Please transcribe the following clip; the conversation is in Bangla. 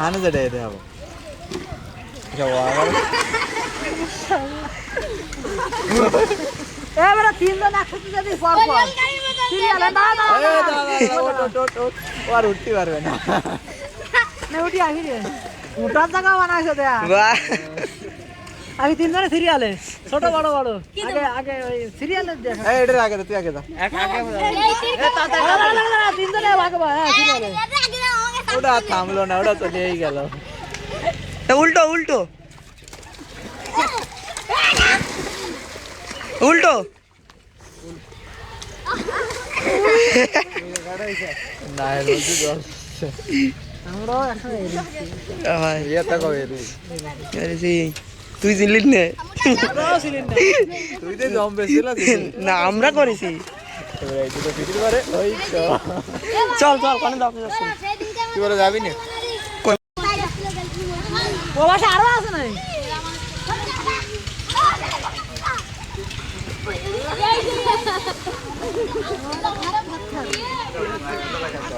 আনে যেটা এটা হবে এবারে তিনজন একসাথে যদি পর পর সিরিয়ালে না না আর উঠতে পারবে না না উঠি আসি রে উঠার জায়গা বানাইছে দেয়া বাহ আগে তিনজনে সিরিয়ালে ছোট বড় বড় আগে আগে ওই সিরিয়ালে দেখা এই এটার আগে তুই আগে যা তিনজনে আগে বা হ্যাঁ সিরিয়ালে ওটা থামলো না ওটা চলেই গেল উল্টো উল্টো উল্টো না বলছি আমরাও একসাথে ইয়েটা কবে তুই তুই চিনলি না আমরাও ছিলেন না তুই তো জম বেছিল না আমরা করেছি চল চল কোনে দাও কি বলে যাবি না ও বাসা আরো আছে নাই